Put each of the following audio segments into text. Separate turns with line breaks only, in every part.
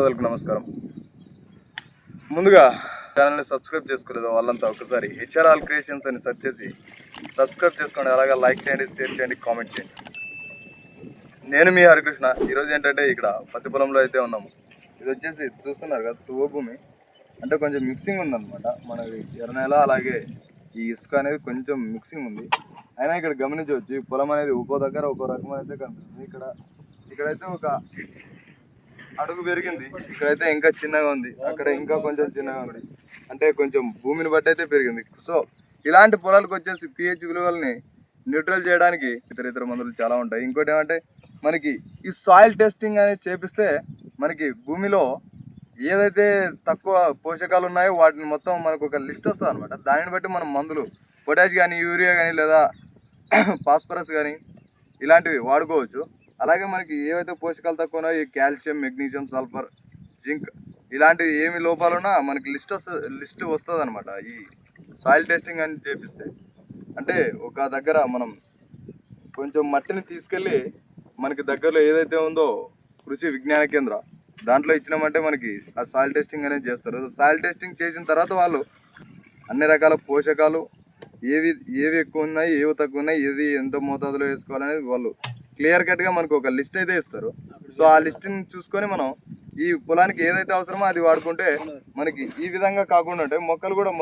సోదరులకు నమస్కారం. ముందుగా ఛానల్ని సబ్స్క్రైబ్ చేసుకోలేదు వాళ్ళంతా ఒకసారి హెచ్ఆర్ఆల్ క్రియేషన్స్ అని సెర్చ్ చేసి సబ్స్క్రైబ్ చేసుకోండి. అలాగే లైక్ చేయండి, షేర్ చేయండి, కామెంట్ చేయండి. నేను మీ హరికృష్ణ. ఈరోజు ఏంటంటే ఇక్కడ పత్తి పొలంలో అయితే ఉన్నాము. ఇది వచ్చేసి చూస్తున్నారు కదా, తువ్వ భూమి అంటే కొంచెం మిక్సింగ్ ఉందన్నమాట. మనకి ఎర్రనేల అలాగే ఈ ఇసుక అనేది కొంచెం మిక్సింగ్ ఉంది. అయినా ఇక్కడ గమనించవచ్చు, ఈ పొలం అనేది ఒక్కో దగ్గర ఒక్కో రకం అయితే కనిపిస్తుంది. ఇక్కడైతే ఒక అడుగు పెరిగింది, ఇక్కడైతే ఇంకా చిన్నగా ఉంది, అక్కడ ఇంకా కొంచెం చిన్నగా ఉంది. అంటే కొంచెం భూమిని బట్టి అయితే పెరిగింది. సో ఇలాంటి పొలాలకు వచ్చేసి pH విలువల్ని న్యూట్రల్ చేయడానికి ఇతర మందులు చాలా ఉంటాయి. ఇంకోటి ఏమంటే మనకి ఈ సాయిల్ టెస్టింగ్ అనేది చేపిస్తే మనకి భూమిలో ఏదైతే తక్కువ పోషకాలు ఉన్నాయో వాటిని మొత్తం మనకు ఒక లిస్ట్ వస్తుంది అనమాట. దానిని బట్టి మనం మందులు పొటాష్ కానీ, యూరియా కానీ, లేదా ఫాస్ఫరస్ కానీ ఇలాంటివి వాడుకోవచ్చు. అలాగే మనకి ఏవైతే పోషకాలు తక్కువ ఉన్నాయో, ఈ కాల్షియం, మెగ్నీషియం, సల్ఫర్, జింక్ ఇలాంటివి ఏమి లోపాలున్నా మనకి లిస్ట్ వస్తుంది అనమాట ఈ సాయిల్ టెస్టింగ్ అని చేపిస్తే. అంటే ఒక దగ్గర మనం కొంచెం మట్టిని తీసుకెళ్ళి మనకి దగ్గరలో ఏదైతే ఉందో కృషి విజ్ఞాన కేంద్ర దాంట్లో ఇచ్చినామంటే మనకి ఆ సాయిల్ టెస్టింగ్ అనేది చేస్తారు. సాయిల్ టెస్టింగ్ చేసిన తర్వాత వాళ్ళు అన్ని రకాల పోషకాలు ఏవి ఎక్కువ ఉన్నాయి, ఏవి తక్కువ ఉన్నాయి, ఏది ఎంత మోతాదులో వేసుకోవాలనేది వాళ్ళు క్లియర్ కట్గా మనకు ఒక లిస్ట్ అయితే ఇస్తారు. సో ఆ లిస్ట్ని చూసుకొని మనం ఈ పొలానికి ఏదైతే అవసరమో అది వాడుకుంటే మనకి ఈ విధంగా కాకుండా ఉంటే మొక్కలు కూడా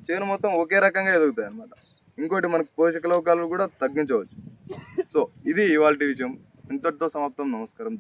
చేను మొత్తం ఒకే రకంగా ఎదుగుతాయి అన్నమాట. ఇంకోటి మనకు పోషక లోపాలు కూడా తగ్గించవచ్చు. సో ఇది ఇవాళ విషయం. ఇంతటితో సమాప్తం. నమస్కారం.